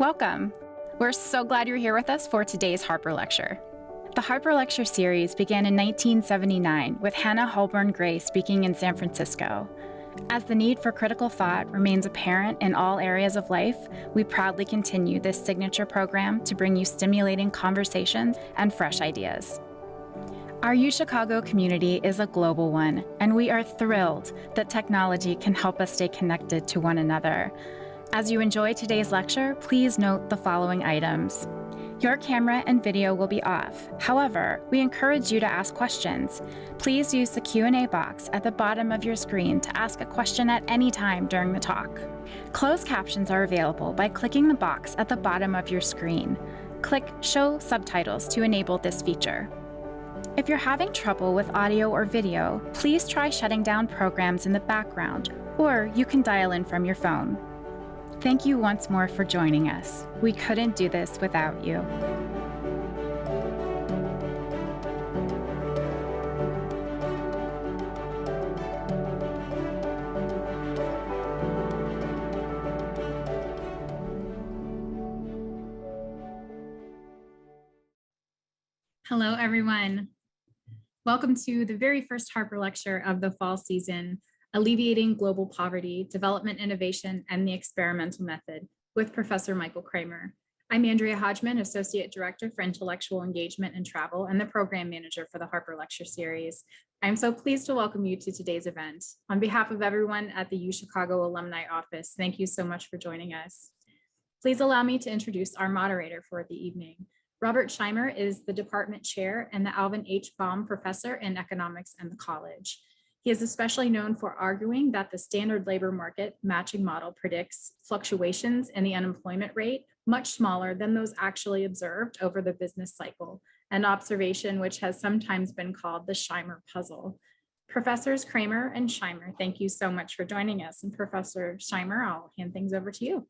Welcome. We're so glad you're here with us for today's Harper Lecture. The Harper Lecture series began in 1979 with Hannah Holborn Gray speaking in San Francisco. As the need for critical thought remains apparent in all areas of life, we proudly continue this signature program to bring you stimulating conversations and fresh ideas. Our UChicago community is a global one, and we are thrilled that technology can help us stay connected to one another. As you enjoy today's lecture, please note the following items. Your camera and video will be off. However, we encourage you to ask questions. Please use the Q&A box at the bottom of your screen to ask a question at any time during the talk. Closed captions are available by clicking the box at the bottom of your screen. Click Show Subtitles to enable this feature. If you're having trouble with audio or video, please try shutting down programs in the background, or you can dial in from your phone. Thank you once more for joining us. We couldn't do this without you. Hello, everyone. Welcome to the very first Harper Lecture of the fall season, Alleviating Global Poverty, Development Innovation, and the Experimental Method with Professor Michael Kremer. I'm Andrea Hodgman, Associate Director for Intellectual Engagement and Travel and the Program Manager for the Harper Lecture Series. I'm so pleased to welcome you to today's event. On behalf of everyone at the UChicago Alumni Office, thank you so much for joining us. Please allow me to introduce our moderator for the evening. Robert Scheimer is the Department Chair and the Alvin H. Baum Professor in Economics and the College. He is especially known for arguing that the standard labor market matching model predicts fluctuations in the unemployment rate much smaller than those actually observed over the business cycle, an observation which has sometimes been called the Scheimer puzzle. Professors Kremer and Scheimer, thank you so much for joining us. And Professor Scheimer, I'll hand things over to you.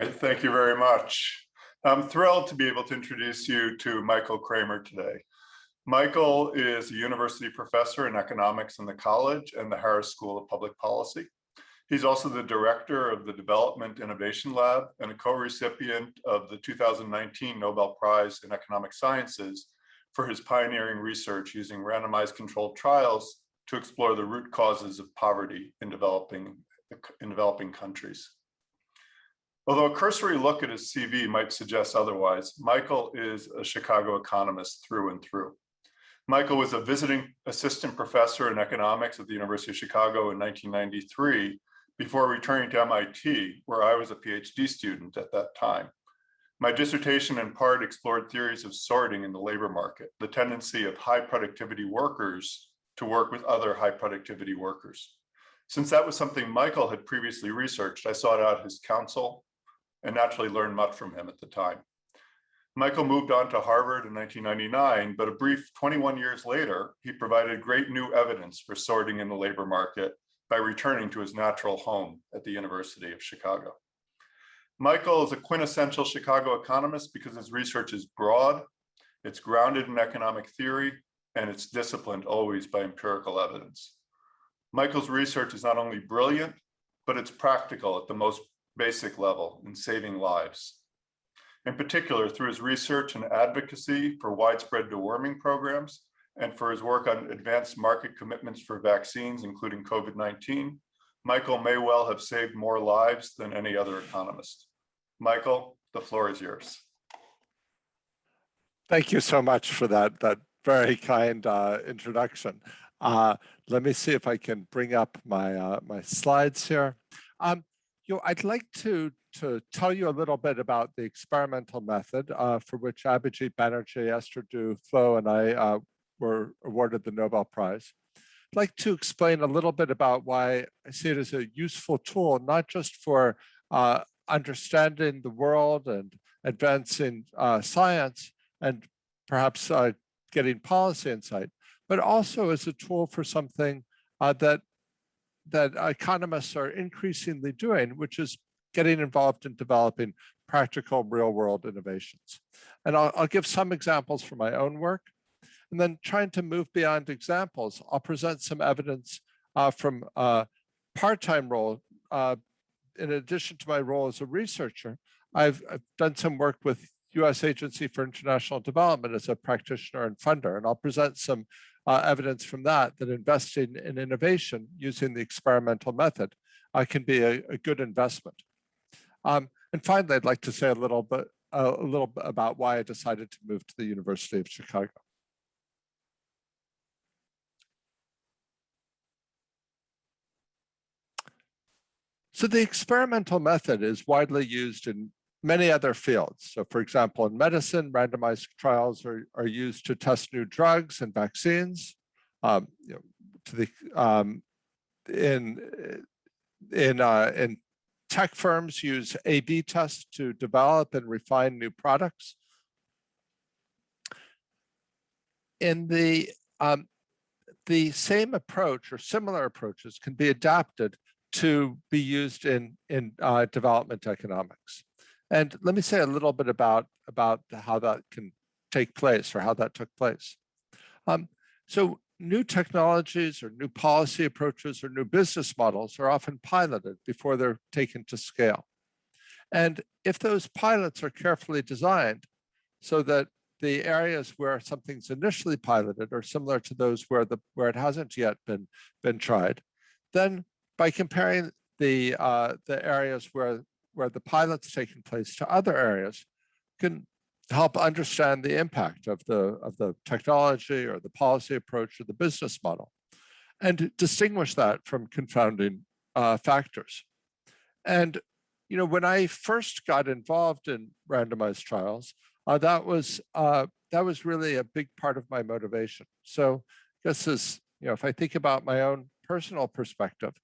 Thank you very much. I'm thrilled to be able to introduce you to Michael Kremer today. Michael is a university professor in economics in the college and the Harris School of Public Policy. He's also the director of the Development Innovation Lab and a co-recipient of the 2019 Nobel Prize in Economic Sciences for his pioneering research using randomized controlled trials to explore the root causes of poverty in developing countries. Although a cursory look at his CV might suggest otherwise, Michael is a Chicago economist through and through. Michael was a visiting assistant professor in economics at the University of Chicago in 1993 before returning to MIT, where I was a PhD student at that time. My dissertation in part explored theories of sorting in the labor market, the tendency of high productivity workers to work with other high productivity workers. Since that was something Michael had previously researched, I sought out his counsel and naturally learned much from him at the time. Michael moved on to Harvard in 1999, but a brief 21 years later, he provided great new evidence for sorting in the labor market by returning to his natural home at the University of Chicago. Michael is a quintessential Chicago economist because his research is broad, it's grounded in economic theory, and it's disciplined always by empirical evidence. Michael's research is not only brilliant, but it's practical at the most basic level in saving lives. In particular, through his research and advocacy for widespread deworming programs and for his work on advanced market commitments for vaccines, including COVID-19, Michael may well have saved more lives than any other economist. Michael, the floor is yours. Thank you so much for that very kind introduction. Let me see if I can bring up my my slides here. I'd like to tell you a little bit about the experimental method for which Abhijit Banerjee, Esther Duflo, and I were awarded the Nobel Prize. I'd like to explain a little bit about why I see it as a useful tool, not just for understanding the world and advancing science and perhaps getting policy insight, but also as a tool for something that economists are increasingly doing, which is getting involved in developing practical real-world innovations. And I'll give some examples from my own work, and then trying to move beyond examples, I'll present some evidence from a part-time role in addition to my role as a researcher, I've done some work with U.S. Agency for International Development as a practitioner and funder, and I'll present some evidence from that investing in innovation using the experimental method can be a good investment. And finally, I'd like to say a little bit about why I decided to move to the University of Chicago. So the experimental method is widely used in many other fields. So for example, in medicine, randomized trials are used to test new drugs and vaccines. In tech firms use A/B tests to develop and refine new products. In the same approach or similar approaches can be adapted to be used in development economics. And let me say a little bit about how that can take place or how that took place. So new technologies or new policy approaches or new business models are often piloted before they're taken to scale. And if those pilots are carefully designed so that the areas where something's initially piloted are similar to those where it hasn't yet been tried, then by comparing the areas where the pilot's taken place to other areas can help understand the impact of the technology or the policy approach or the business model and distinguish that from confounding factors. And when I first got involved in randomized trials, that was really a big part of my motivation. So this is, if I think about my own personal perspective,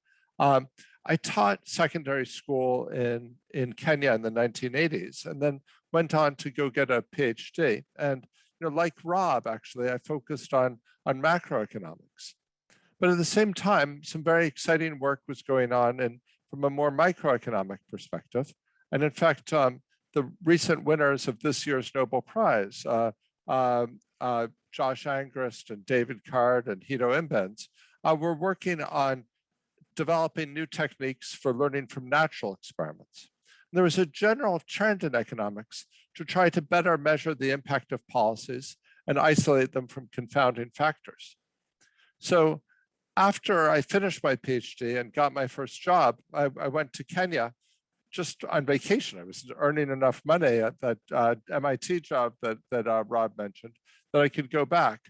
I taught secondary school in Kenya in the 1980s, and then went on to go get a PhD. And like Rob, actually, I focused on macroeconomics. But at the same time, some very exciting work was going on from a more microeconomic perspective. And in fact, the recent winners of this year's Nobel Prize, Josh Angrist and David Card and Hito Imbens, were working on developing new techniques for learning from natural experiments. And there was a general trend in economics to try to better measure the impact of policies and isolate them from confounding factors. So after I finished my PhD and got my first job, I went to Kenya just on vacation. I was earning enough money at that MIT job that Rob mentioned that I could go back.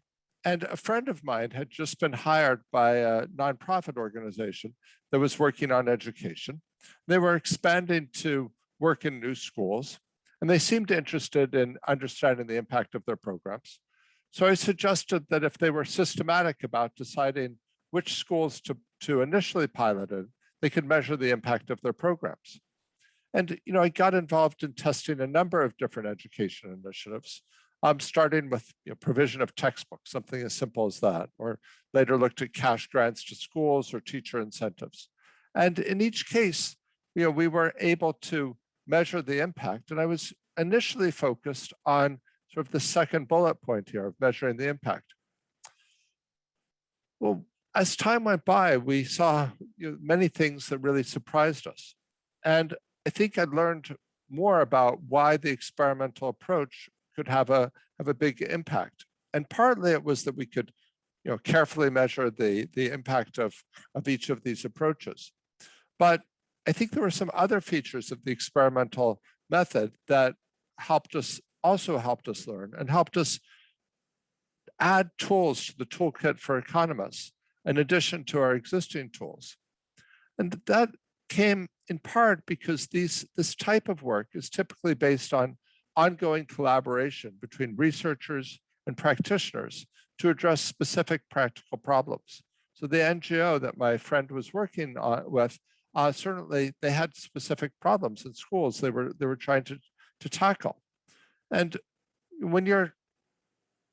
And a friend of mine had just been hired by a nonprofit organization that was working on education. They were expanding to work in new schools, and they seemed interested in understanding the impact of their programs. So I suggested that if they were systematic about deciding which schools to initially pilot in, they could measure the impact of their programs. And I got involved in testing a number of different education initiatives. Starting with provision of textbooks, something as simple as that, or later looked at cash grants to schools or teacher incentives. And in each case, we were able to measure the impact. And I was initially focused on sort of the second bullet point here of measuring the impact. Well, as time went by, we saw many things that really surprised us. And I think I learned more about why the experimental approach could have a big impact. And partly it was that we could carefully measure the impact of each of these approaches. But I think there were some other features of the experimental method that also helped us learn and helped us add tools to the toolkit for economists in addition to our existing tools. And that came in part because this type of work is typically based on ongoing collaboration between researchers and practitioners to address specific practical problems. So the NGO that my friend was working with, certainly they had specific problems in schools they were trying to tackle. And when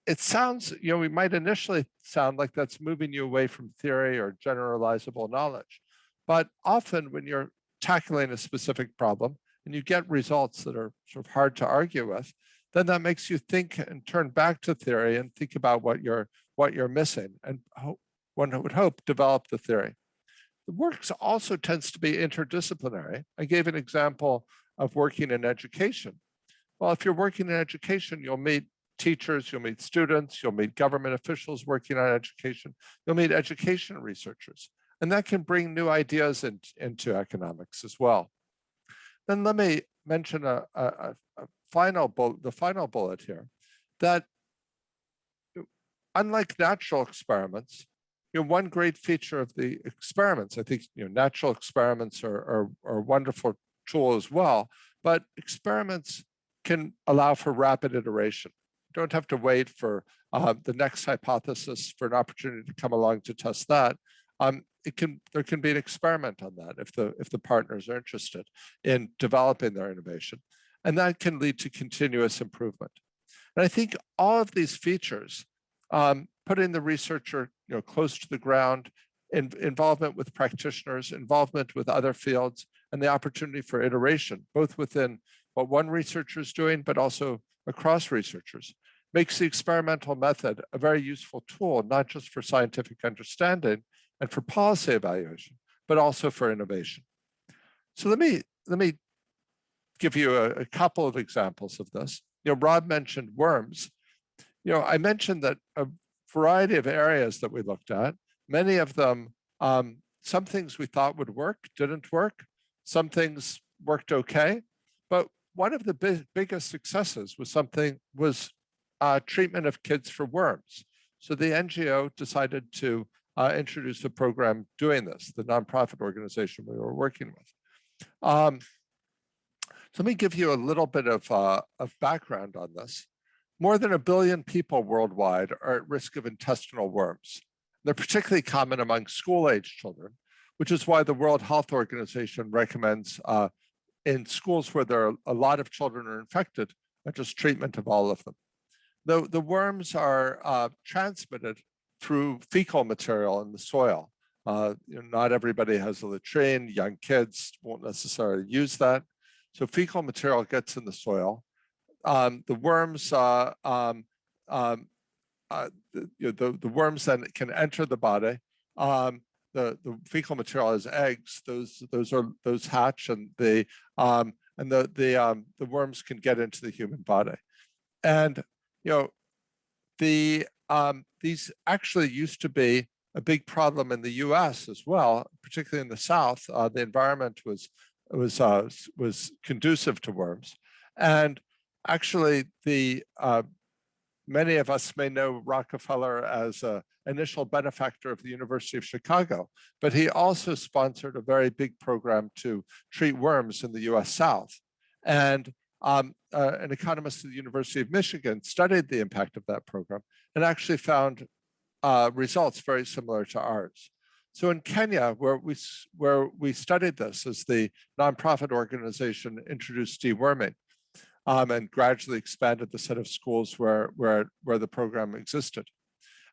it sounds, we might initially sound like that's moving you away from theory or generalizable knowledge. But often when you're tackling a specific problem, and you get results that are sort of hard to argue with, then that makes you think and turn back to theory and think about what you're missing, and one would hope develop the theory. The work also tends to be interdisciplinary. I gave an example of working in education. Well, if you're working in education, you'll meet teachers, you'll meet students, you'll meet government officials working on education, you'll meet education researchers, and that can bring new ideas into economics as well. Then let me mention the final bullet here, that unlike natural experiments, one great feature of the experiments, I think natural experiments are a wonderful tool as well, but experiments can allow for rapid iteration. You don't have to wait for the next hypothesis for an opportunity to come along to test that. There can be an experiment on that if the partners are interested in developing their innovation, and that can lead to continuous improvement. And I think all of these features, putting the researcher close to the ground, involvement with practitioners, involvement with other fields, and the opportunity for iteration, both within what one researcher is doing, but also across researchers, makes the experimental method a very useful tool, not just for scientific understanding and for policy evaluation, but also for innovation. So let me give you a couple of examples of this. Rob mentioned worms. I mentioned that a variety of areas that we looked at, many of them, some things we thought would work, didn't work. Some things worked okay, but one of the biggest successes was treatment of kids for worms. So the NGO decided to introduce a program doing this, the nonprofit organization we were working with. So let me give you a little bit of background on this. More than 1 billion people worldwide are at risk of intestinal worms. They're particularly common among school-age children, which is why the World Health Organization recommends in schools where there are a lot of children are infected, just treatment of all of them. The worms are transmitted through fecal material in the soil. Not everybody has a latrine. Young kids won't necessarily use that. So fecal material gets in the soil. The worms, the worms then can enter the body. The fecal material has eggs. Those hatch, and the worms can get into the human body. And these actually used to be a big problem in the U.S. as well, particularly in the South. The environment was conducive to worms, and actually many of us may know Rockefeller as an initial benefactor of the University of Chicago, but he also sponsored a very big program to treat worms in the U.S. South. And an economist at the University of Michigan studied the impact of that program and actually found results very similar to ours. So in Kenya, where we studied this as the nonprofit organization introduced deworming, and gradually expanded the set of schools where the program existed.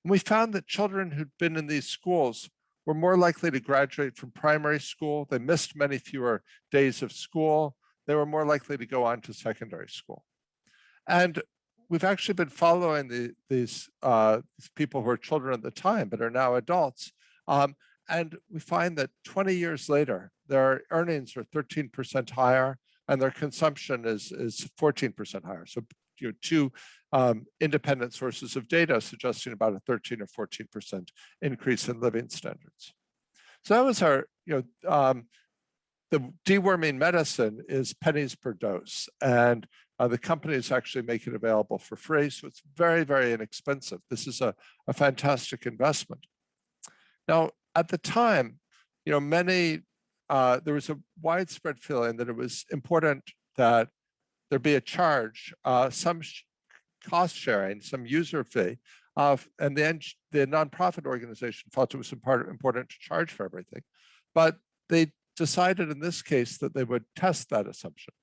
And we found that children who'd been in these schools were more likely to graduate from primary school. They missed many fewer days of school. They were more likely to go on to secondary school. And we've actually been following these people who were children at the time, but are now adults. And we find that 20 years later, their earnings are 13% higher, and their consumption is 14% higher. So two independent sources of data suggesting about a 13 or 14% increase in living standards. So that was our, the deworming medicine is pennies per dose, and the companies actually make it available for free. So it's very, very inexpensive. This is a fantastic investment. Now, at the time, there was a widespread feeling that it was important that there be a charge, some cost sharing, some user fee, and the nonprofit organization felt it was important to charge for everything. But they decided in this case that they would test that assumption.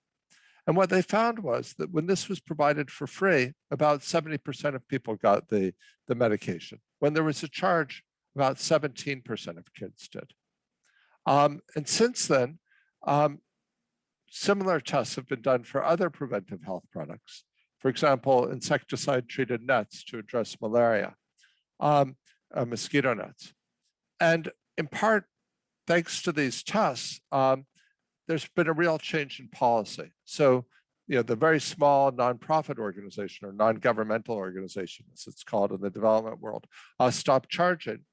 And what they found was that when this was provided for free, about 70% of people got the medication. When there was a charge, about 17% of kids did. And since then, similar tests have been done for other preventive health products. For example, insecticide-treated nets to address malaria, mosquito nets. And in part, thanks to these tests, there's been a real change in policy. So, the very small nonprofit organization or non-governmental organization, as it's called in the development world, stopped charging.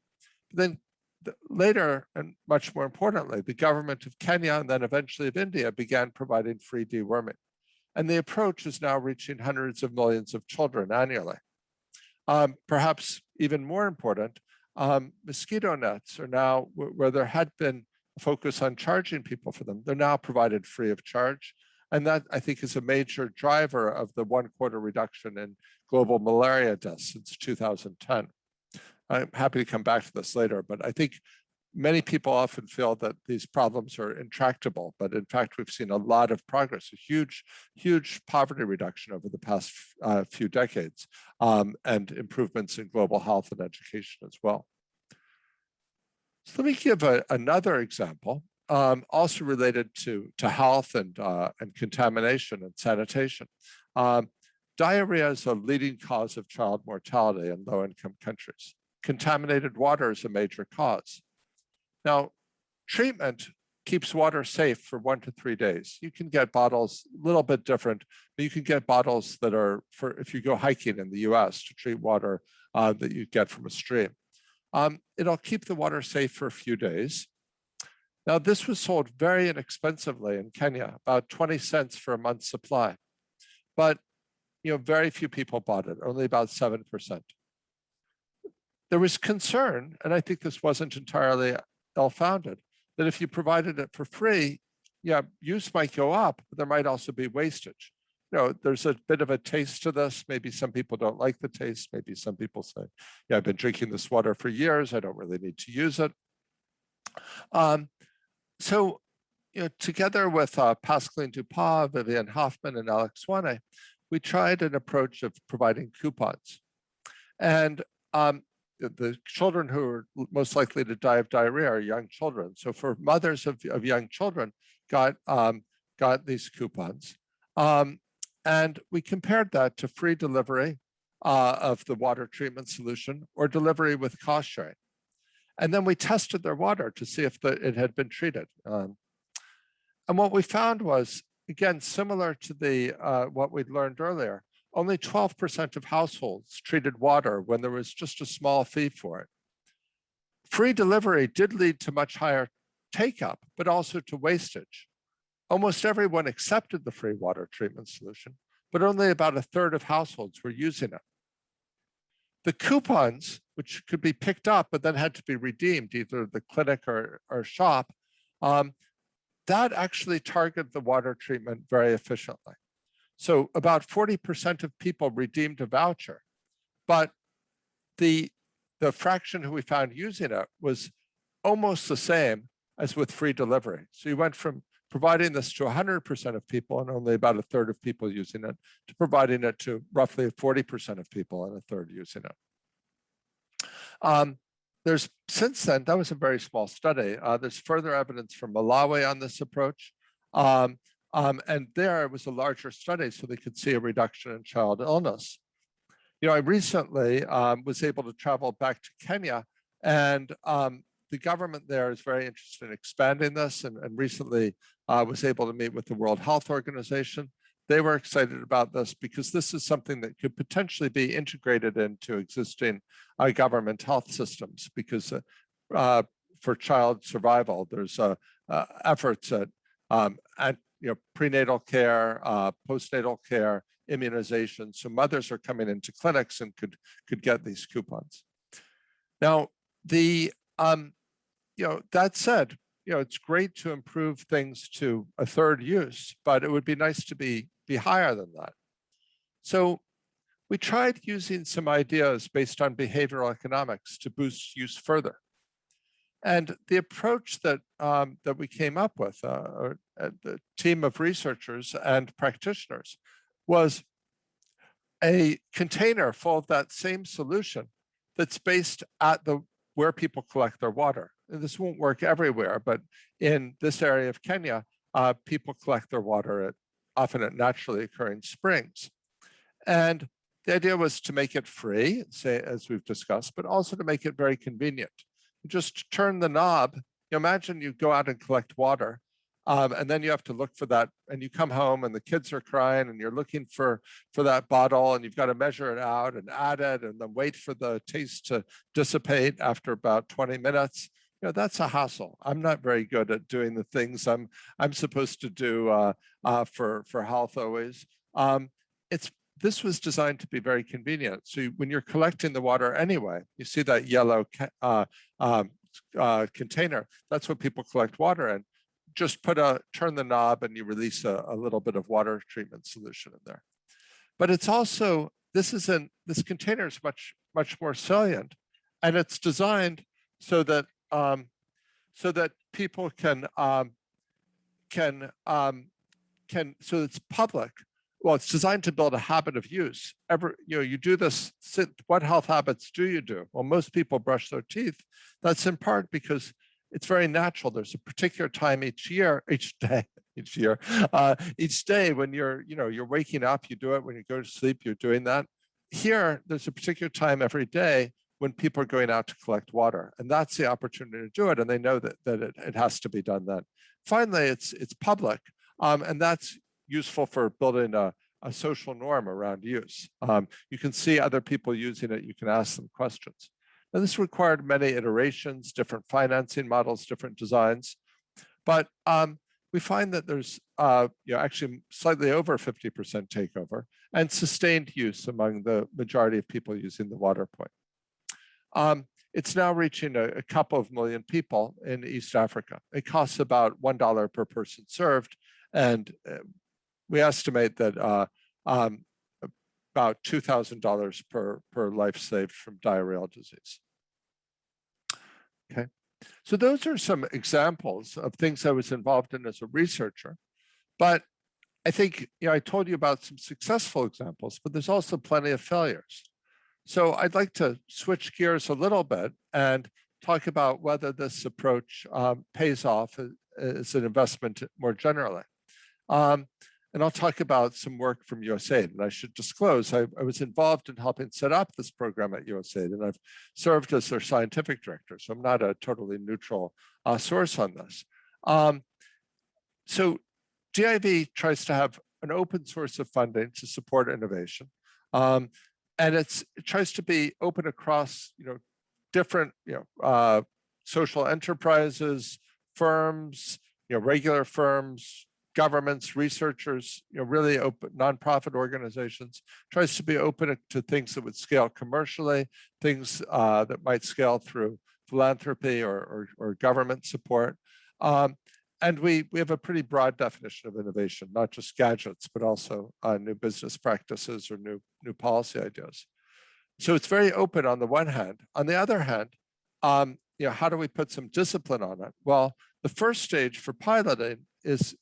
Then later, and much more importantly, the government of Kenya and then eventually of India began providing free deworming. And the approach is now reaching hundreds of millions of children annually. Perhaps even more important, mosquito nets are now, where there had been a focus on charging people for them, they're now provided free of charge. And that, I think, is a major driver of the 1/4 reduction in global malaria deaths since 2010. I'm happy to come back to this later, but I think many people often feel that these problems are intractable, but in fact, we've seen a lot of progress, a huge poverty reduction over the past few decades, and improvements in global health and education as well. So let me give another example, also related to health and contamination and sanitation. Diarrhea is a leading cause of child mortality in low-income countries. Contaminated water is a major cause. Now, treatment keeps water safe for 1 to 3 days. You can get bottles a little bit different, but you can get bottles that are for if you go hiking in the US to treat water that you get from a stream. It'll keep the water safe for a few days. Now, this was sold very inexpensively in Kenya, about 20 cents for a month's supply. But very few people bought it, only about 7%. There was concern, and I think this wasn't entirely ill-founded, that if you provided it for free, use might go up, but there might also be wastage. There's a bit of a taste to this. Maybe some people don't like the taste. Maybe some people say, I've been drinking this water for years. I don't really need to use it. So, together with Pascaline Dupont, Vivian Hoffman, and Alex Swane, we tried an approach of providing coupons. And the children who are most likely to die of diarrhea are young children. So for mothers of young children got these coupons. And we compared that to free delivery of the water treatment solution or delivery with cost sharing. And then we tested their water to see if it had been treated. And what we found was, again, similar to what we'd learned earlier, only 12% of households treated water when there was just a small fee for it. Free delivery did lead to much higher take-up, but also to wastage. Almost everyone accepted the free water treatment solution, but only about 1/3 of households were using it. The coupons, which could be picked up, but then had to be redeemed, either the clinic or shop, that actually targeted the water treatment very efficiently. So about 40% of people redeemed a voucher, but the fraction who we found using it was almost the same as with free delivery. So you went from providing this to 100% of people and only about 1/3 of people using it to providing it to roughly 40% of people and 1/3 using it. There's since then, that was a very small study. There's further evidence from Malawi on this approach. And there it was a larger study, so they could see a reduction in child illness. I recently was able to travel back to Kenya, and the government there is very interested in expanding this, and recently was able to meet with the World Health Organization. They were excited about this because this is something that could potentially be integrated into existing government health systems, because for child survival, there's efforts at prenatal care, postnatal care, immunization. So mothers are coming into clinics and could get these coupons. Now, that said, it's great to improve things to 1/3 use, but it would be nice to be higher than that. So we tried using some ideas based on behavioral economics to boost use further. And the approach that we came up with, the team of researchers and practitioners, was a container full of that same solution that's based at where people collect their water. And this won't work everywhere, but in this area of Kenya, people collect their water often at naturally occurring springs. And the idea was to make it free, say, as we've discussed, but also to make it very convenient. You just turn the knob. Imagine you go out and collect water. And then you have to look for that, and you come home and the kids are crying and you're looking for that bottle, and you've got to measure it out and add it and then wait for the taste to dissipate after about 20 minutes. That's a hassle. I'm not very good at doing the things I'm supposed to do for health always. This was designed to be very convenient. So when you're collecting the water anyway, you see that yellow container. That's what people collect water in. Just turn the knob and you release a little bit of water treatment solution in there. But it's also, this container is much more salient, and it's designed so that people can so it's public. Well, it's designed to build a habit of use. You do this. What health habits do you do? Well, most people brush their teeth. That's in part because it's very natural. There's a particular time each day when you're waking up, you do it. When you go to sleep, you're doing that. Here, there's a particular time every day when people are going out to collect water, and that's the opportunity to do it. And they know that it has to be done then. Finally, it's public, and that's useful for building a social norm around use. You can see other people using it. You can ask them questions. Now, this required many iterations, different financing models, different designs, but we find that there's actually slightly over 50% takeover and sustained use among the majority of people using the water point. It's now reaching a couple of million people in East Africa. It costs about $1 per person served, and we estimate that about $2,000 per life saved from diarrheal disease. Okay, so those are some examples of things I was involved in as a researcher. But I think I told you about some successful examples, but there's also plenty of failures. So I'd like to switch gears a little bit and talk about whether this approach pays off as an investment more generally. And I'll talk about some work from USAID. And I should disclose, I was involved in helping set up this program at USAID, and I've served as their scientific director. So I'm not a totally neutral source on this. So DIV tries to have an open source of funding to support innovation. And it tries to be open across different social enterprises, firms, regular firms, governments, researchers, really open nonprofit organizations, tries to be open to things that would scale commercially, things that might scale through philanthropy or government support. And we have a pretty broad definition of innovation, not just gadgets, but also new business practices or new policy ideas. So it's very open on the one hand. On the other hand, how do we put some discipline on it? Well, the first stage for piloting was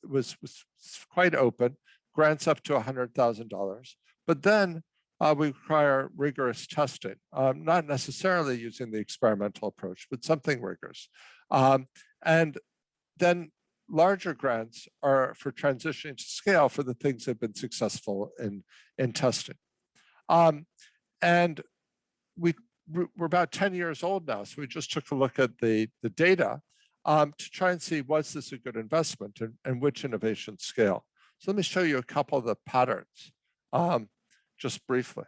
quite open, grants up to $100,000. But then we require rigorous testing, not necessarily using the experimental approach, but something rigorous. And then larger grants are for transitioning to scale for the things that have been successful in testing. And we're about 10 years old now, so we just took a look at the data to try and see, was this a good investment and which innovations scale? So let me show you a couple of the patterns just briefly.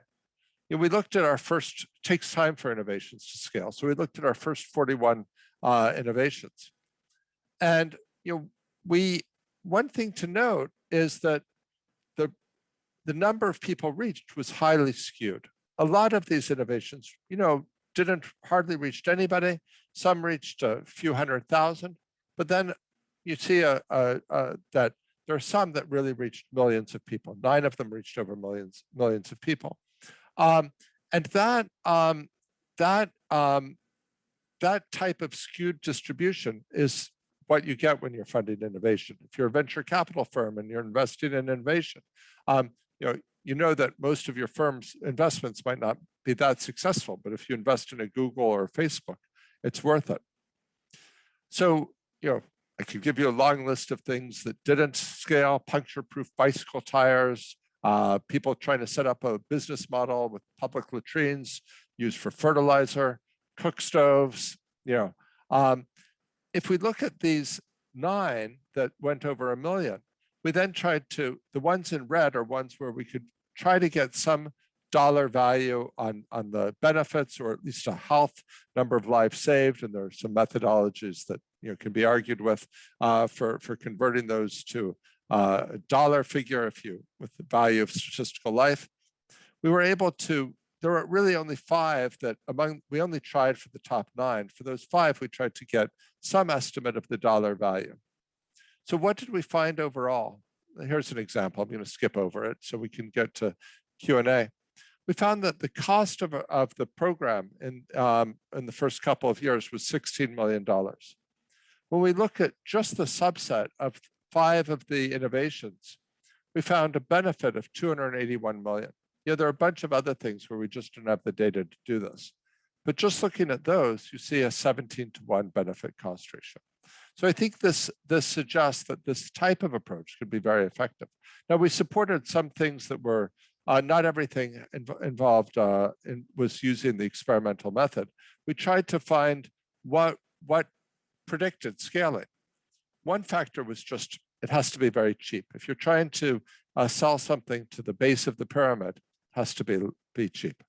We looked at our first, takes time for innovations to scale. So we looked at our first 41 innovations. And one thing to note is that the number of people reached was highly skewed. A lot of these innovations, didn't hardly reach anybody. Some reached a few 100,000, but then you see that there are some that really reached millions of people. 9 of them reached over millions of people, and that type of skewed distribution is what you get when you're funding innovation. If you're a venture capital firm and you're investing in innovation, you know that most of your firm's investments might not be that successful, but if you invest in a Google or Facebook, it's worth it. So, I could give you a long list of things that didn't scale: puncture-proof bicycle tires, people trying to set up a business model with public latrines used for fertilizer, cook stoves. If we look at these 9 that went over 1 million, we then tried to, the ones in red are ones where we could try to get some dollar value on the benefits, or at least a health number of lives saved. And there are some methodologies that can be argued with for converting those to a dollar figure with the value of statistical life. We were able to, there were really only 5 that we only tried for the top 9. For those 5, we tried to get some estimate of the dollar value. So what did we find overall? Here's an example. I'm going to skip over it so we can get to Q&A. We found that the cost of the program in the first couple of years was $16 million. When we look at just the subset of 5 of the innovations, we found a benefit of $281 million. There are a bunch of other things where we just don't have the data to do this. But just looking at those, you see a 17-to-1 benefit cost ratio. So I think this suggests that this type of approach could be very effective. Now, we supported some things that were, not everything involved was using the experimental method. We tried to find what predicted scaling. One factor was just, it has to be very cheap. If you're trying to sell something to the base of the pyramid, it has to be cheap.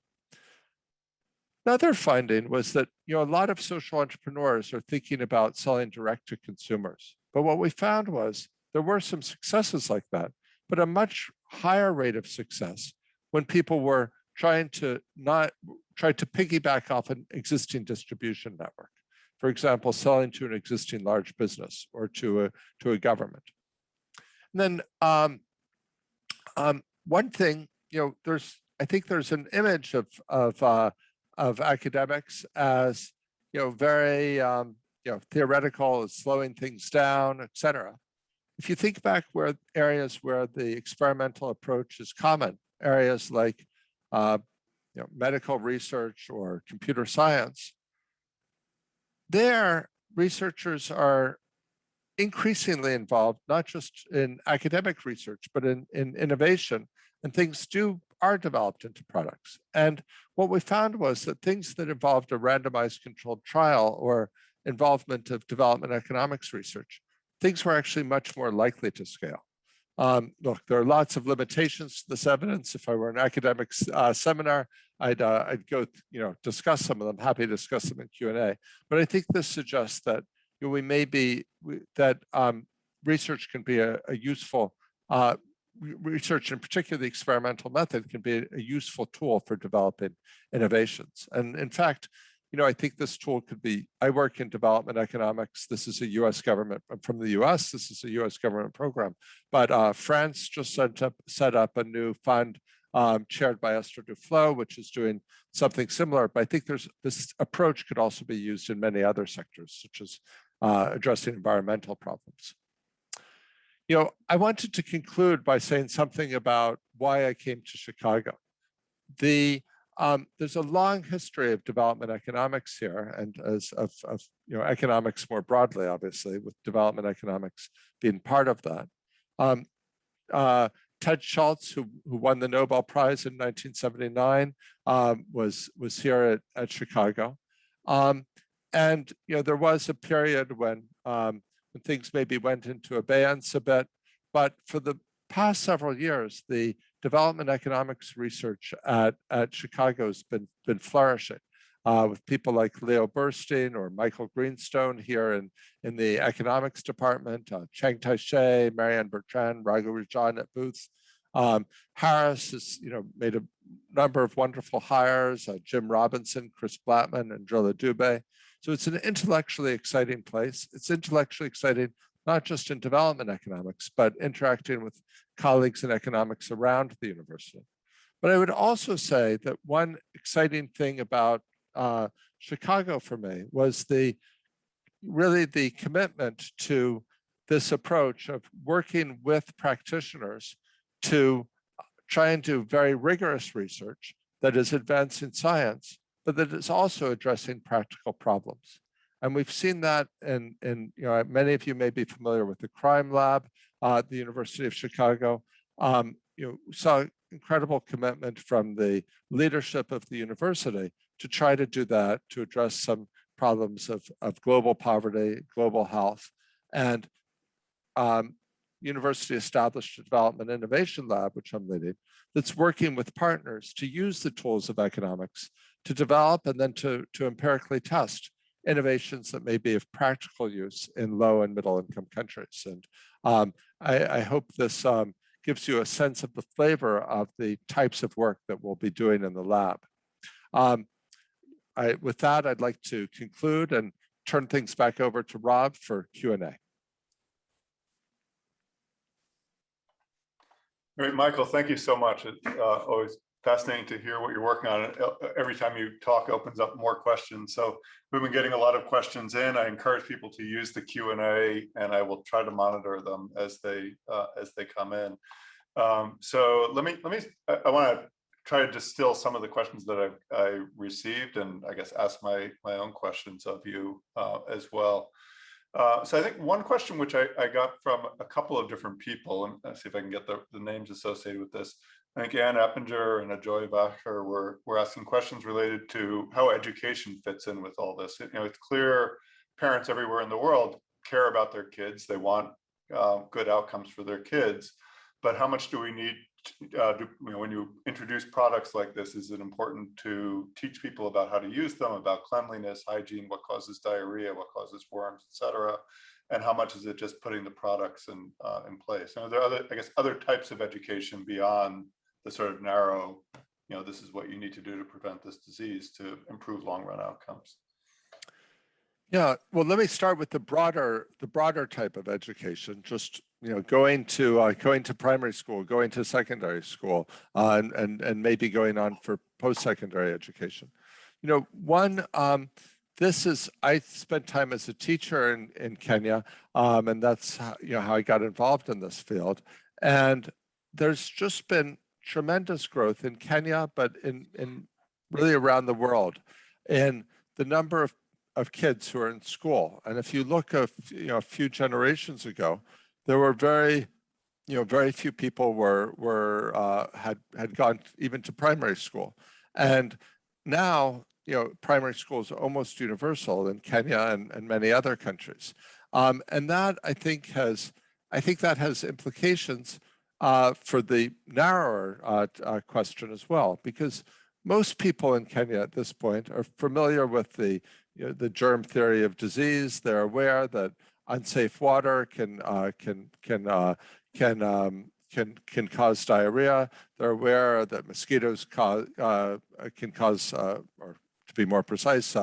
Another finding was that a lot of social entrepreneurs are thinking about selling direct to consumers. But what we found was there were some successes like that, but a much higher rate of success when people were trying to piggyback off an existing distribution network. For example, selling to an existing large business or to a government. And then one thing, I think there's an image of academics as very theoretical, as slowing things down, et cetera. If you think back where areas where the experimental approach is common, areas like medical research or computer science, there researchers are increasingly involved, not just in academic research, but in innovation, and things are developed into products. And what we found was that things that involved a randomized controlled trial or involvement of development economics research, things were actually much more likely to scale. Look, there are lots of limitations to this evidence. If I were an academic seminar, I'd go, discuss some of them. Happy to discuss them in Q&A. But I think this suggests that research can be a useful research, in particular the experimental method, can be a useful tool for developing innovations. And in fact, I think this tool could be, I work in development economics. This is a US government, I'm from the US, this is a US government program. But France just set up a new fund chaired by Esther Duflo, which is doing something similar. But I think this approach could also be used in many other sectors, such as addressing environmental problems. I wanted to conclude by saying something about why I came to Chicago. There's a long history of development economics here, and of economics more broadly, obviously, with development economics being part of that. Ted Schultz, who won the Nobel Prize in 1979, was here at Chicago. And there was a period when things maybe went into abeyance a bit, but for the past several years, the development economics research at Chicago has been flourishing, with people like Leo Burstein or Michael Greenstone here in the economics department, Chang Tai-Sheh, Marianne Bertrand, Raghu Rajan at Booth. Harris has made a number of wonderful hires, Jim Robinson, Chris Blattman, and Drilla Dubé. So it's an intellectually exciting place. It's intellectually exciting, not just in development economics, but interacting with colleagues in economics around the university. But I would also say that one exciting thing about Chicago for me was really the commitment to this approach of working with practitioners to try and do very rigorous research that is advancing science, but that is also addressing practical problems. And we've seen that in many of you may be familiar with the crime lab at the University of Chicago. Saw incredible commitment from the leadership of the university to try to do that, to address some problems of global poverty, global health. And university established a development innovation lab, which I'm leading, that's working with partners to use the tools of economics to develop and then to empirically test innovations that may be of practical use in low and middle income countries. And I hope this gives you a sense of the flavor of the types of work that we'll be doing in the lab. With that, I'd like to conclude and turn things back over to Rob for Q&A. Great, Michael, thank you so much. It's always fascinating to hear what you're working on. Every time you talk opens up more questions. So we've been getting a lot of questions in. I encourage people to use the Q&A, and I will try to monitor them as they come in. So I want to try to distill some of the questions that I received, and I guess ask my own questions of you as well. So I think one question which I got from a couple of different people, and let's see if I can get the names associated with this. I think Ann Eppinger and Ajoy Bacher were asking questions related to how education fits in with all this. You know, it's clear parents everywhere in the world care about their kids. They want good outcomes for their kids, but how much do we need? When you introduce products like this, is it important to teach people about how to use them, about cleanliness, hygiene, what causes diarrhea, what causes worms, etc., and how much is it just putting the products in place? And are there other types of education beyond the sort of narrow, this is what you need to do to prevent this disease to improve long-run outcomes? Yeah, well, let me start with the broader type of education. Just going to primary school, going to secondary school, and maybe going on for post-secondary education. I spent time as a teacher in Kenya, and that's how I got involved in this field. And there's just been tremendous growth in Kenya, but in really around the world, in the number of kids who are in school. And if you look a few generations ago, there were very few people had gone even to primary school. And now, primary school is almost universal in Kenya and many other countries. And that I think that has implications for the narrower question as well, because most people in Kenya at this point are familiar with the germ theory of disease. They're aware that unsafe water can cause diarrhea. They're aware that mosquitoes can cause, or to be more precise,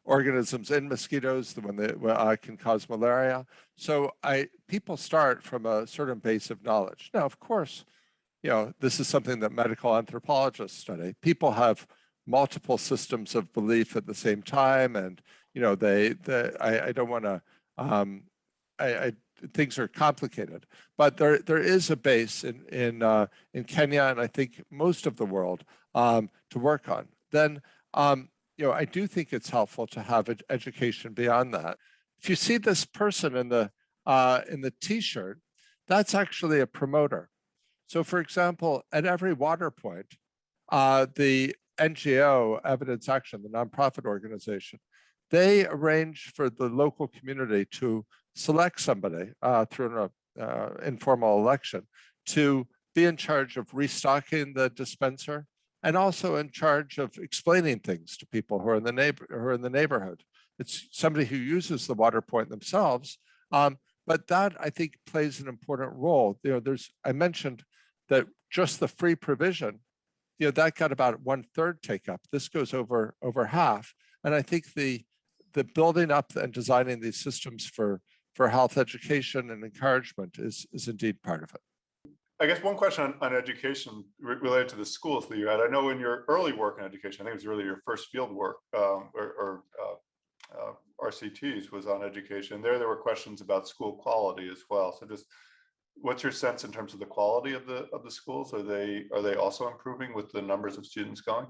organisms in mosquitoes when they can cause malaria. So people start from a certain base of knowledge. Now, of course, this is something that medical anthropologists study. People have multiple systems of belief at the same time, and I don't want to. Things are complicated, but there is a base in Kenya, and I think most of the world to work on. Then I do think it's helpful to have education beyond that. If you see this person in the T-shirt, that's actually a promoter. So, for example, at every water point, the NGO Evidence Action, the nonprofit organization, they arrange for the local community to select somebody through an informal election to be in charge of restocking the dispenser and also in charge of explaining things to people who are in the neighborhood. It's somebody who uses the water point themselves, but that I think plays an important role. I mentioned that just the free provision, that got about 1/3 take up. This goes over half, and I think the building up and designing these systems for health education and encouragement is indeed part of it. I guess one question on education related to the schools that you had. I know in your early work in education, I think it was really your first field work or RCTs was on education. There were questions about school quality as well. So just what's your sense in terms of the quality of the schools? Are they also improving with the numbers of students going?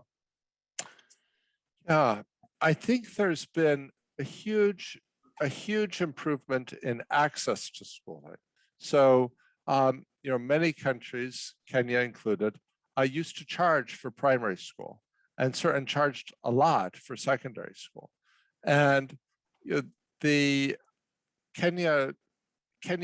Yeah, I think there's been a huge improvement in access to schooling. So, many countries, Kenya included, used to charge for primary school and charged a lot for secondary school. And the Kenya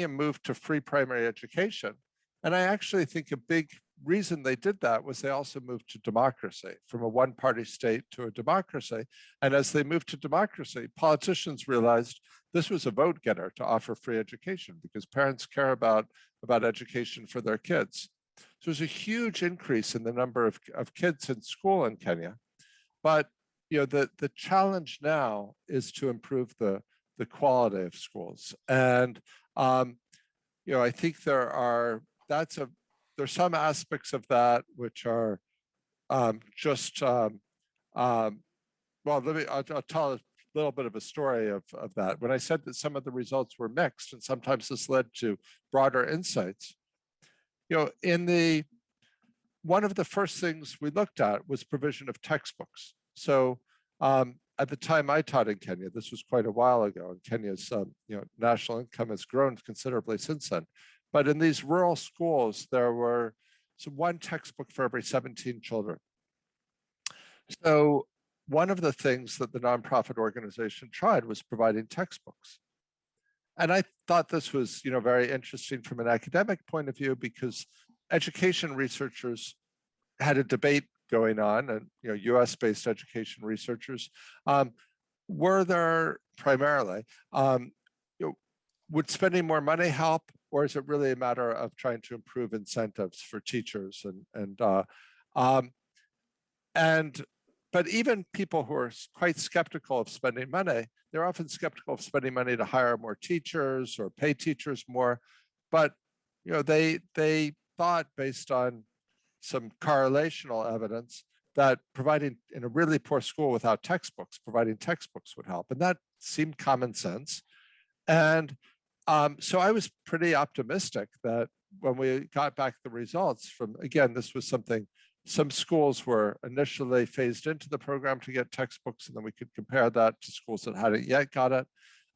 moved to free primary education. And I actually think a big reason they did that was they also moved to democracy, from a one-party state to a democracy. And as they moved to democracy, politicians realized this was a vote getter to offer free education, because parents care about education for their kids. So there's a huge increase in the number of kids in school in Kenya. But the challenge now is to improve the quality of schools. And I think there's some aspects of that which are well, I'll tell a little bit of a story of that. When I said that some of the results were mixed, and sometimes this led to broader insights, one of the first things we looked at was provision of textbooks. So at the time I taught in Kenya, this was quite a while ago, and Kenya's national income has grown considerably since then. But in these rural schools, there were one textbook for every 17 children. So one of the things that the nonprofit organization tried was providing textbooks. And I thought this was very interesting from an academic point of view, because education researchers had a debate going on, and US-based education researchers were there primarily. Would spending more money help, or is it really a matter of trying to improve incentives for teachers? But even people who are quite skeptical of spending money, they're often skeptical of spending money to hire more teachers or pay teachers more. But they thought, based on some correlational evidence, that providing, in a really poor school without textbooks, providing textbooks would help. And that seemed common sense. And so I was pretty optimistic that when we got back the results from, again, this was something, some schools were initially phased into the program to get textbooks, and then we could compare that to schools that hadn't yet got it.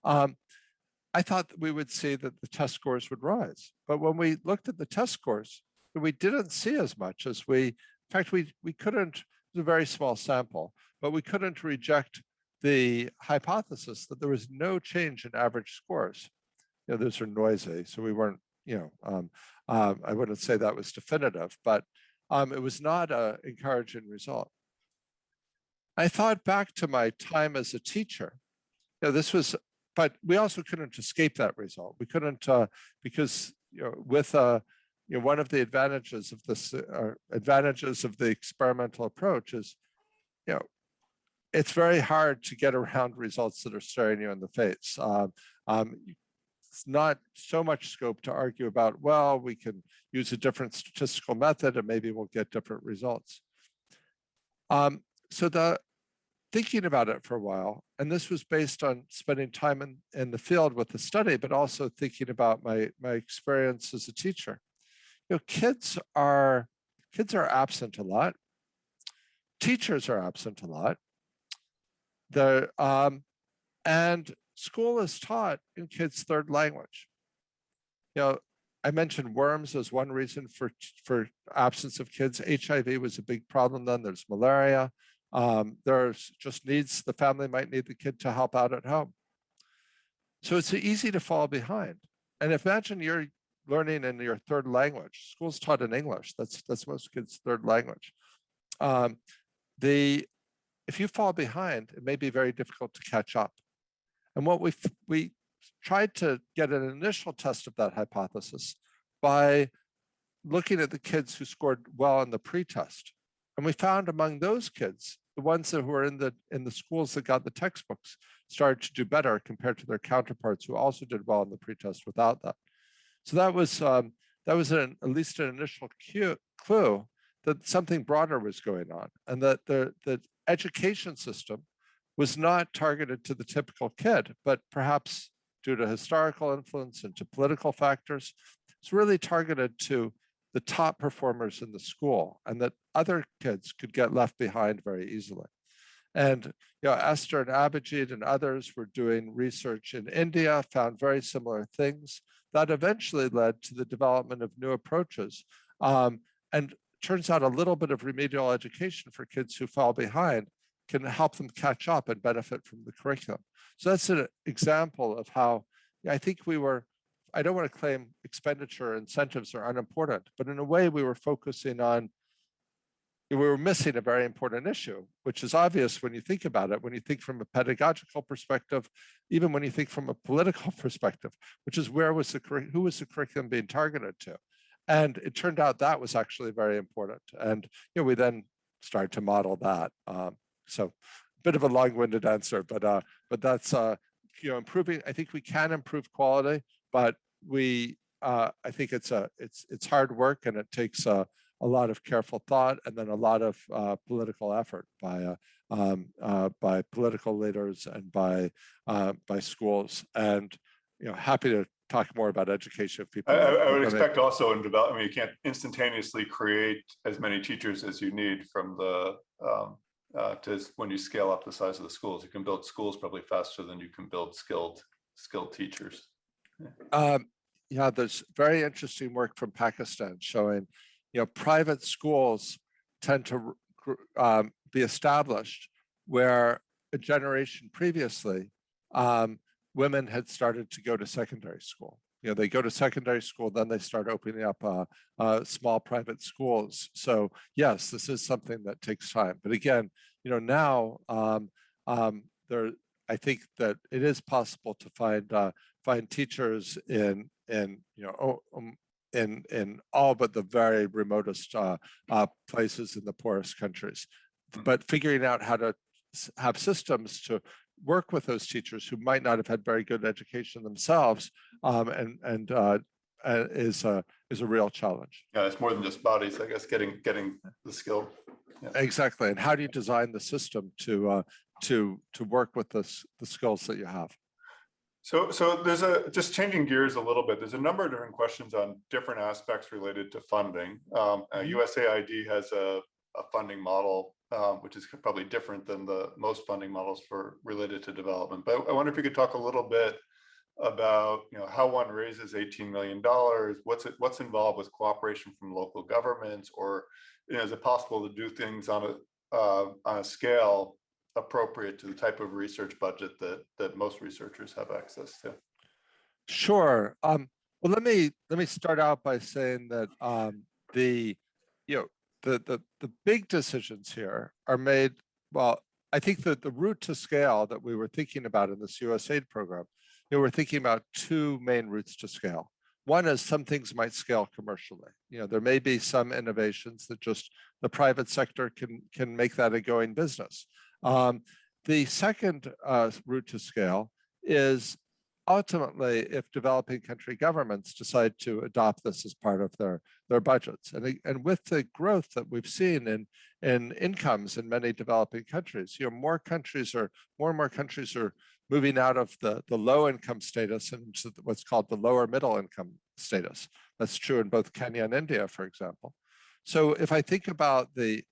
I thought that we would see that the test scores would rise. But when we looked at the test scores, we didn't see as much as in fact, we couldn't, it was a very small sample, but we couldn't reject the hypothesis that there was no change in average scores. Those are noisy, so we weren't, I wouldn't say that was definitive, but it was not an encouraging result. I thought back to my time as a teacher. But we also couldn't escape that result. We couldn't, because with one of the advantages of this, advantages of the experimental approach is, it's very hard to get around results that are staring you in the face. It's not so much scope to argue about, well, we can use a different statistical method and maybe we'll get different results. So thinking about it for a while, and this was based on spending time in the field with the study, but also thinking about my experience as a teacher. Kids are absent a lot. Teachers are absent a lot. And school is taught in kids' third language. I mentioned worms as one reason for absence of kids. HIV was a big problem then. There's malaria. There's just needs, the family might need the kid to help out at home. So it's easy to fall behind. And imagine you're learning in your third language. School's taught in English. That's most kids' third language. If you fall behind, it may be very difficult to catch up. And what we tried to get an initial test of that hypothesis by looking at the kids who scored well on the pretest. And we found among those kids, the ones that were in the schools that got the textbooks started to do better compared to their counterparts who also did well on the pretest without that. So that was at least an initial clue that something broader was going on, and that the education system was not targeted to the typical kid, but perhaps due to historical influence and to political factors, it's really targeted to the top performers in the school, and that other kids could get left behind very easily. And Esther and Abhijit and others were doing research in India, found very similar things that eventually led to the development of new approaches. And turns out a little bit of remedial education for kids who fall behind can help them catch up and benefit from the curriculum. So that's an example of how I think I don't want to claim expenditure incentives are unimportant, but in a way we were focusing on, we were missing a very important issue, which is obvious when you think about it, when you think from a pedagogical perspective, even when you think from a political perspective, which is who was the curriculum being targeted to? And it turned out that was actually very important. And we then started to model that. So a bit of a long-winded answer, but that's improving. I think we can improve quality, but I think it's hard work, and it takes a lot of careful thought, and then a lot of political effort by political leaders and by schools. And happy to talk more about education if people. I would expect also in development, you can't instantaneously create as many teachers as you need from the to when you scale up the size of the schools. You can build schools probably faster than you can build skilled teachers. Yeah, there's very interesting work from Pakistan showing, private schools tend to be established where a generation previously, women had started to go to secondary school. They go to secondary school, then they start opening up small private schools. So yes, this is something that takes time. But again, now I think that it is possible to find teachers in all but the very remotest places in the poorest countries. But figuring out how to have systems to work with those teachers who might not have had very good education themselves, is a real challenge. Yeah, it's more than just bodies, I guess. Getting the skill. Yeah. Exactly, and how do you design the system to work with the skills that you have? So there's just changing gears a little bit. There's a number of different questions on different aspects related to funding. USAID has a funding model, which is probably different than the most funding models related to development. But I wonder if you could talk a little bit about how one raises $18 million. What's involved with cooperation from local governments, or is it possible to do things on a scale appropriate to the type of research budget that most researchers have access to? Sure. Well, let me start out by saying that the big decisions here are made. Well, I think that the route to scale that we were thinking about in this USAID program, we're thinking about two main routes to scale. One is some things might scale commercially. There may be some innovations that just the private sector can make that a going business. The second route to scale is ultimately if developing country governments decide to adopt this as part of their budgets. And with the growth that we've seen in incomes in many developing countries, more and more countries are moving out of the low income status into what's called the lower middle income status. That's true in both Kenya and India, for example. So if I think about the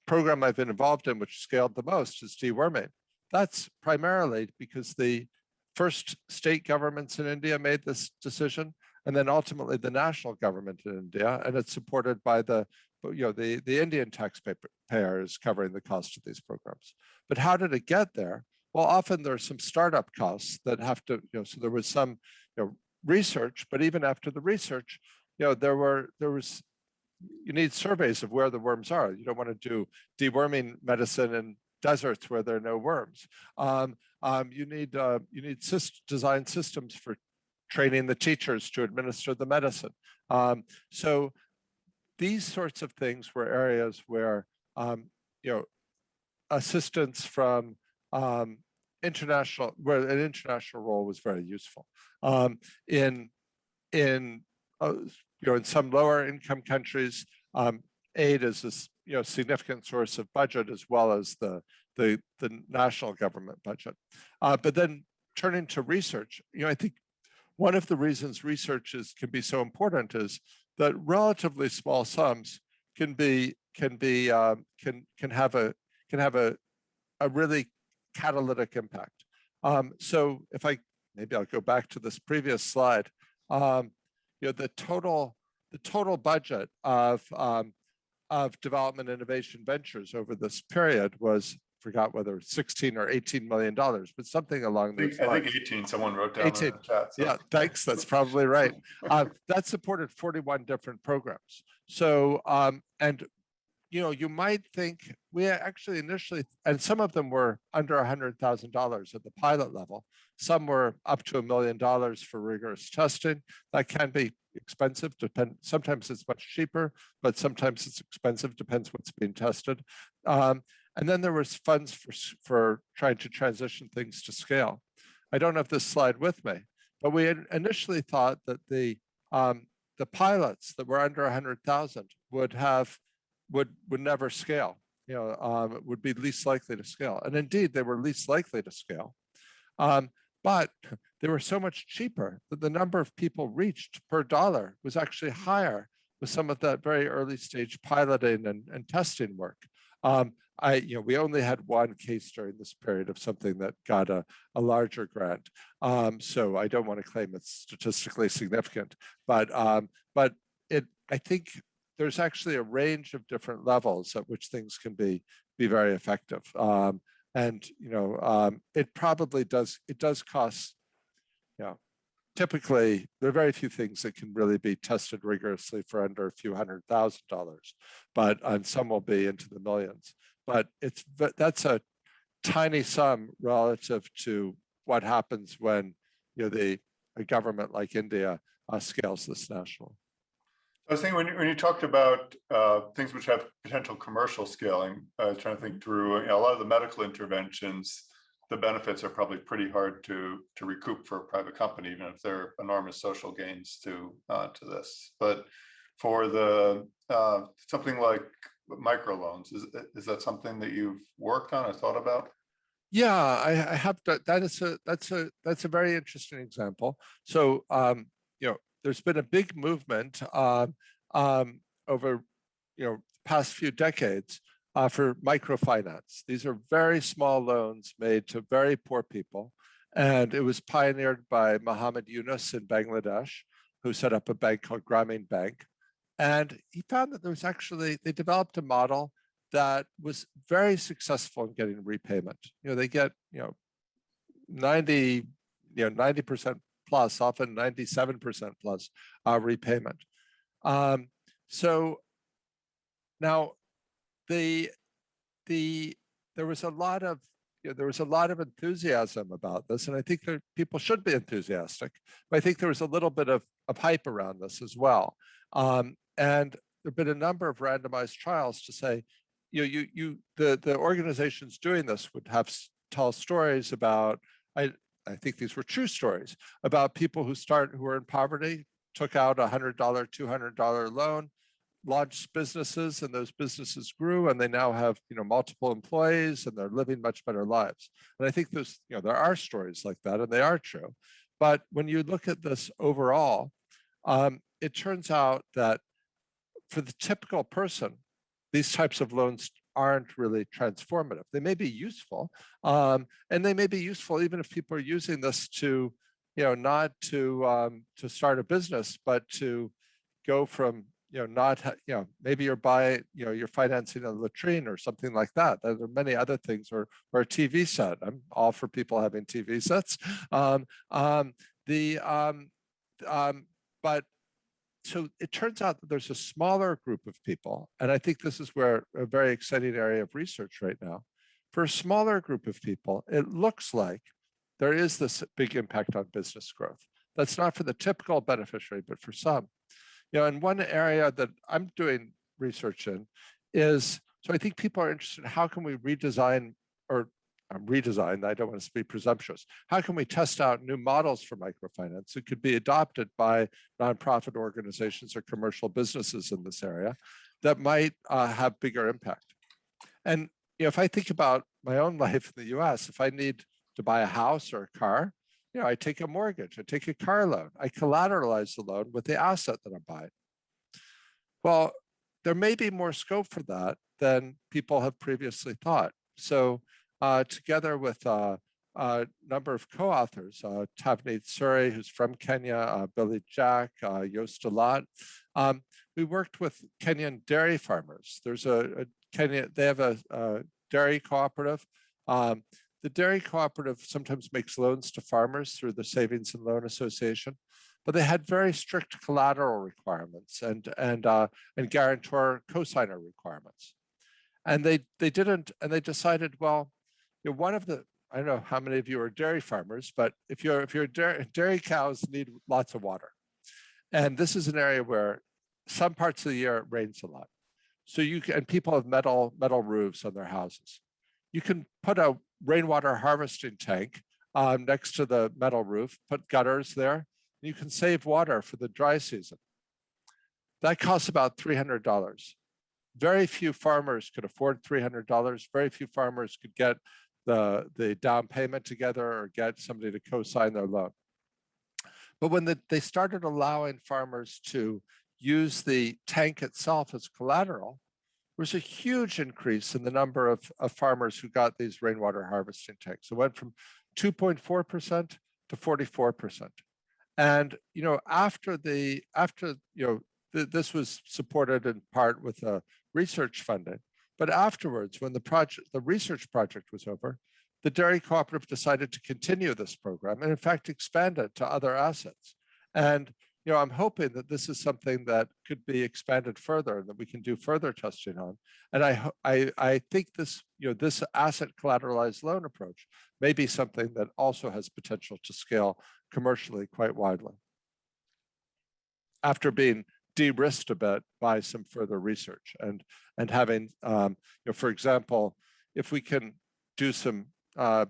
program I've been involved in, which scaled the most, is deworming. That's primarily because the first state governments in India made this decision, and then ultimately the national government in India, and it's supported by the Indian taxpayers covering the cost of these programs. But how did it get there? Well, often there's some startup costs that have to, so there was some research, but even after the research, you need surveys of where the worms are. You don't want to do deworming medicine in deserts where there are no worms. You need design systems for training the teachers to administer the medicine. So these sorts of things were areas where assistance from where an international role was very useful. In some lower income countries, aid is a significant source of budget as well as the national government budget. But then turning to research, I think one of the reasons research can be so important is that relatively small sums can have a really catalytic impact. So if maybe I'll go back to this previous slide. The total budget of development innovation ventures over this period was forgot whether it's 16 or $18 million, but something along those I lines. think 18, someone wrote down 18. in the chat. So. Yeah, thanks. That's probably right. That supported 41 different programs. So, and you might think we actually initially, and some of them were under $100,000 at the pilot level. Some were up to $1 million for rigorous testing. That can be expensive. Sometimes it's much cheaper, but sometimes it's expensive. Depends what's being tested. And then there was funds for trying to transition things to scale. I don't have this slide with me, but we had initially thought that the pilots that were under 100,000 would never scale, would be least likely to scale. And indeed, they were least likely to scale. But they were so much cheaper that the number of people reached per dollar was actually higher with some of that very early stage piloting and testing work. We only had one case during this period of something that got a larger grant. So I don't want to claim it's statistically significant, but I think there's actually a range of different levels at which things can be very effective. It probably does cost, typically there are very few things that can really be tested rigorously for under a few $100,000, but some will be into the millions. But that's a tiny sum relative to what happens when a government like India scales this nationally. I was thinking when you talked about things which have potential commercial scaling, I was trying to think through a lot of the medical interventions. The benefits are probably pretty hard to recoup for a private company, even if there are enormous social gains to this. But for the something like microloans, is that something that you've worked on or thought about? Yeah, I have. That's a very interesting example. So there's been a big movement over past few decades for microfinance. These are very small loans made to very poor people, and it was pioneered by Muhammad Yunus in Bangladesh, who set up a bank called Grameen Bank, and he found that they developed a model that was very successful in getting repayment. They get 90% plus, often 97% plus repayment. So now there was a lot of enthusiasm about this, and I think that people should be enthusiastic. But I think there was a little bit of hype around this as well, and there've been a number of randomized trials to say, the organizations doing this would tell stories about. I think these were true stories about people who were in poverty, took out $100, $200 loan, launched businesses, and those businesses grew, and they now have multiple employees, and they're living much better lives. And I think there are stories like that, and they are true. But when you look at this overall, it turns out that for the typical person, these types of loans aren't really transformative. They may be useful, and they may be useful even if people are using this to, not to start a business, but to go from, maybe you're financing a latrine or something like that. There are many other things, or a TV set. I'm all for people having TV sets. But so it turns out that there's a smaller group of people, and I think this is where a very exciting area of research right now. For a smaller group of people, it looks like there is this big impact on business growth. That's not for the typical beneficiary, but for some. And one area that I'm doing research in is, so I think people are interested in how can we redesign, I don't want to be presumptuous. How can we test out new models for microfinance that could be adopted by nonprofit organizations or commercial businesses in this area that might have bigger impact? And if I think about my own life in the US, if I need to buy a house or a car, I take a mortgage, I take a car loan, I collateralize the loan with the asset that I'm buying. Well, there may be more scope for that than people have previously thought. So together with a number of co-authors, Tavneet Suri, who's from Kenya, Billy Jack, Yost Alat, we worked with Kenyan dairy farmers. There's they have a dairy cooperative. The dairy cooperative sometimes makes loans to farmers through the Savings and Loan Association, but they had very strict collateral requirements and guarantor cosigner requirements. And they decided, well, one of the, I don't know how many of you are dairy farmers, but if you're dairy cows need lots of water. And this is an area where some parts of the year it rains a lot. So and people have metal roofs on their houses. You can put a rainwater harvesting tank next to the metal roof, put gutters there. You can save water for the dry season. That costs about $300. Very few farmers could afford $300. Very few farmers could get the down payment together or get somebody to co-sign their loan. But when they started allowing farmers to use the tank itself as collateral, there was a huge increase in the number of farmers who got these rainwater harvesting tanks. It went from 2.4% to 44%. And this was supported in part with research funding, but afterwards, when the research project was over, the dairy cooperative decided to continue this program and in fact expand it to other assets. And I'm hoping that this is something that could be expanded further and that we can do further testing on. And I think this asset collateralized loan approach may be something that also has potential to scale commercially quite widely, after being de-risked a bit by some further research and having, for example, if we can do some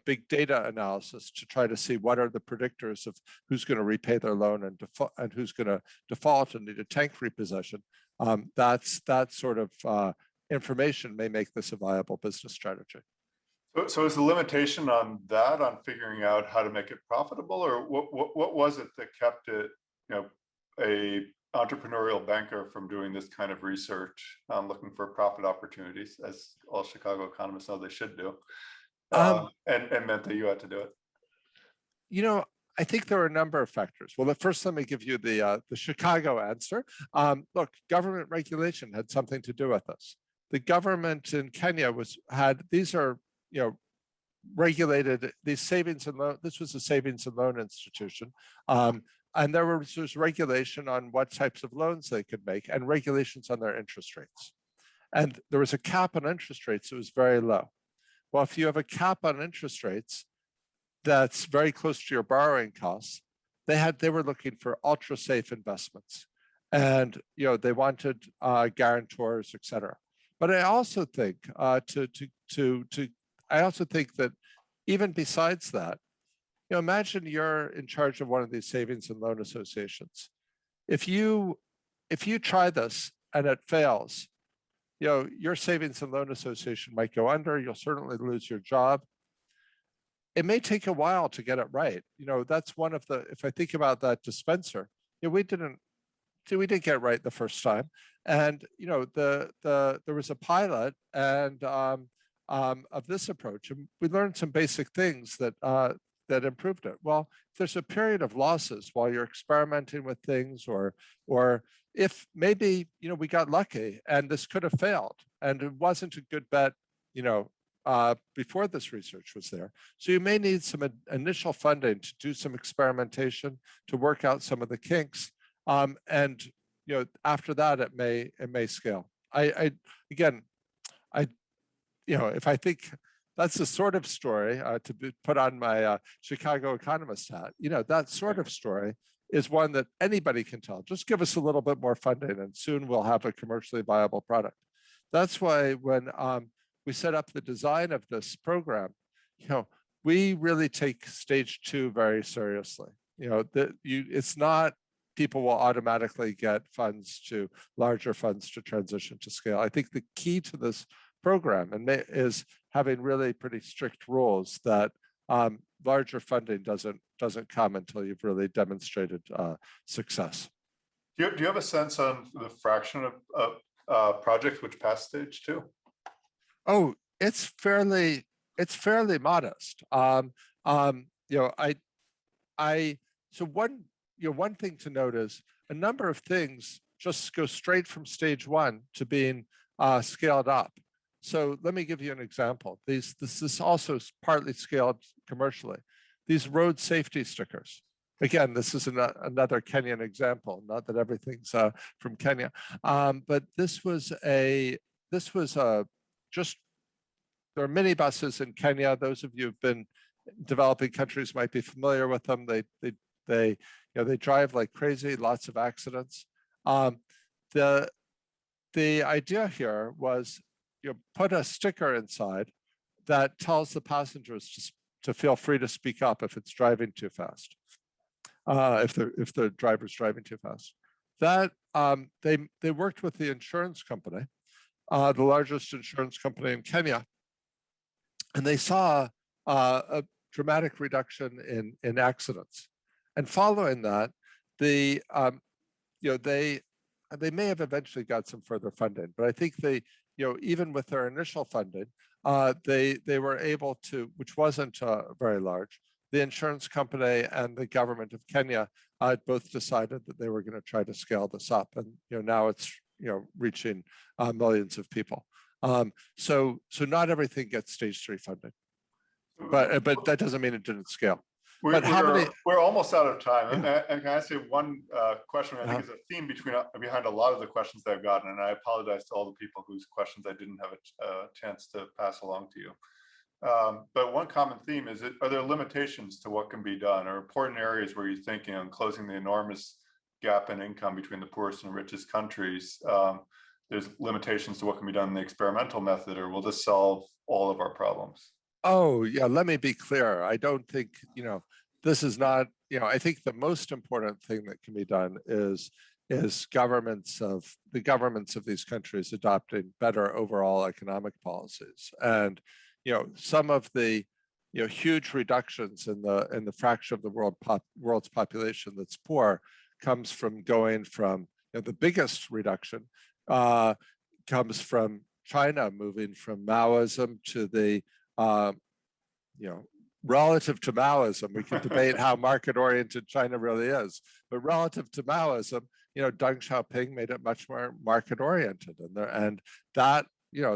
big data analysis to try to see what are the predictors of who's going to repay their loan and who's going to default and need a tank repossession, that sort of information may make this a viable business strategy. So is the limitation on that, on figuring out how to make it profitable, or what was it that kept it, a entrepreneurial banker from doing this kind of research, looking for profit opportunities, as all Chicago economists know they should do, and meant that you had to do it? I think there are a number of factors. Well, first, let me give you the Chicago answer. Look, government regulation had something to do with this. The government in Kenya these are, regulated, these savings and loan, this was a savings and loan institution. And there was regulation on what types of loans they could make and regulations on their interest rates. And there was a cap on interest rates that was very low. Well, if you have a cap on interest rates that's very close to your borrowing costs, they were looking for ultra safe investments. And they wanted guarantors, et cetera. But I also think that even besides that, imagine you're in charge of one of these savings and loan associations. If you try this and it fails, your savings and loan association might go under. You'll certainly lose your job. It may take a while to get it right. That's one of the. If I think about that dispenser, we didn't get it right the first time, and there was a pilot and of this approach, and we learned some basic things that improved it. Well, if there's a period of losses while you're experimenting with things, or if maybe we got lucky and this could have failed and it wasn't a good bet, before this research was there. So you may need some initial funding to do some experimentation, to work out some of the kinks, and after that it may scale. If I think that's the sort of story to put on my Chicago economist hat. That sort of story is one that anybody can tell. Just give us a little bit more funding and soon we'll have a commercially viable product. That's why when we set up the design of this program, we really take stage 2 very seriously. It's not people will automatically get larger funds to transition to scale. I think the key to this program is having really pretty strict rules that larger funding doesn't come until you've really demonstrated success. Do you have a sense on the fraction of projects which pass stage 2? Oh, it's fairly modest. So one thing to note is a number of things just go straight from stage 1 to being scaled up. So let me give you an example. This is also partly scaled commercially. These road safety stickers. Again, this is another Kenyan example, not that everything's from Kenya, but this was just, there are minibuses in Kenya. Those of you who've been in developing countries might be familiar with them. They drive like crazy, lots of accidents. The idea here was you put a sticker inside that tells the passengers to feel free to speak up if it's driving too fast. If the driver's driving too fast. That they worked with the insurance company, the largest insurance company in Kenya, and they saw a dramatic reduction in accidents. And following that, they may have eventually got some further funding, but I think even with their initial funding, they were able to, which wasn't very large. The insurance company and the government of Kenya both decided that they were going to try to scale this up, and now it's reaching millions of people. So not everything gets stage 3 funding, but that doesn't mean it didn't scale. We're almost out of time, and can I say one question? I think is a theme behind a lot of the questions that I've gotten, and I apologize to all the people whose questions I didn't have a chance to pass along to you. But one common theme is, are there limitations to what can be done, or important areas where you're thinking on closing the enormous gap in income between the poorest and richest countries? There's limitations to what can be done in the experimental method, or will this solve all of our problems? Oh, yeah, let me be clear. I don't think, this is not, I think the most important thing that can be done is the governments of these countries adopting better overall economic policies. And some of the huge reductions in the fraction of the world's population that's poor comes from going from the biggest reduction comes from China moving from Maoism to the relative to Maoism. We can debate how market-oriented China really is, but relative to Maoism, Deng Xiaoping made it much more market-oriented, and that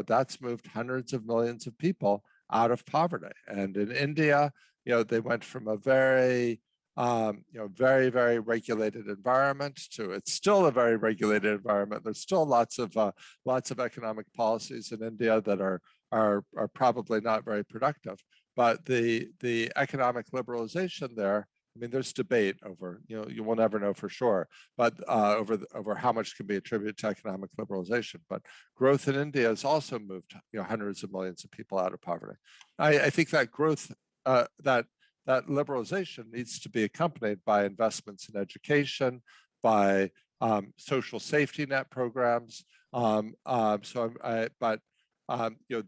that's moved hundreds of millions of people out of poverty. And in India, they went from a very very, very regulated environment to, it's still a very regulated environment. There's still lots of economic policies in India that are probably not very productive. But the economic liberalization there, I mean, there's debate over, you will never know for sure, but over how much can be attributed to economic liberalization. But growth in India has also moved hundreds of millions of people out of poverty. I think that growth, that liberalization needs to be accompanied by investments in education, by social safety net programs.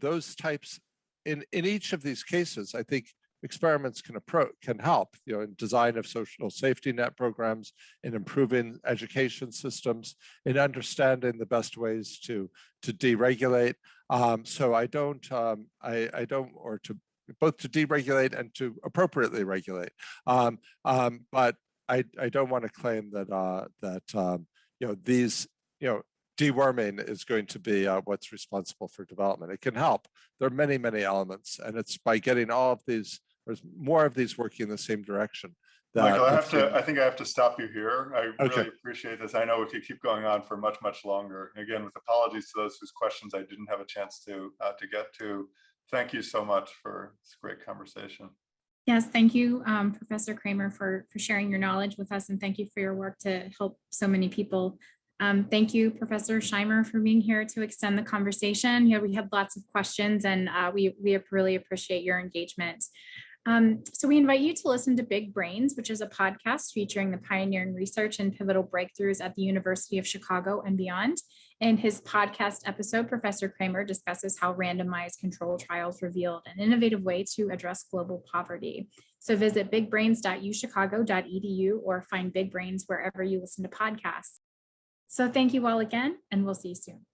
Those types, in each of these cases, I think experiments can help, in design of social safety net programs, in improving education systems, in understanding the best ways to deregulate. So I don't, or to both to deregulate and to appropriately regulate. But I don't want to claim that these deworming is going to be what's responsible for development. It can help. There are many, many elements, and it's by getting all of these, there's more of these working in the same direction. Michael, I think I have to stop you here. I really appreciate this. I know we could keep going on for much, much longer. Again, with apologies to those whose questions I didn't have a chance to get to. Thank you so much for this great conversation. Yes, thank you, Professor Kremer, for sharing your knowledge with us, and thank you for your work to help so many people. Thank you, Professor Scheimer, for being here to extend the conversation. We had lots of questions, and we really appreciate your engagement. So we invite you to listen to Big Brains, which is a podcast featuring the pioneering research and pivotal breakthroughs at the University of Chicago and beyond. In his podcast episode, Professor Kremer discusses how randomized control trials revealed an innovative way to address global poverty. So visit bigbrains.uchicago.edu or find Big Brains wherever you listen to podcasts. So thank you all again, and we'll see you soon.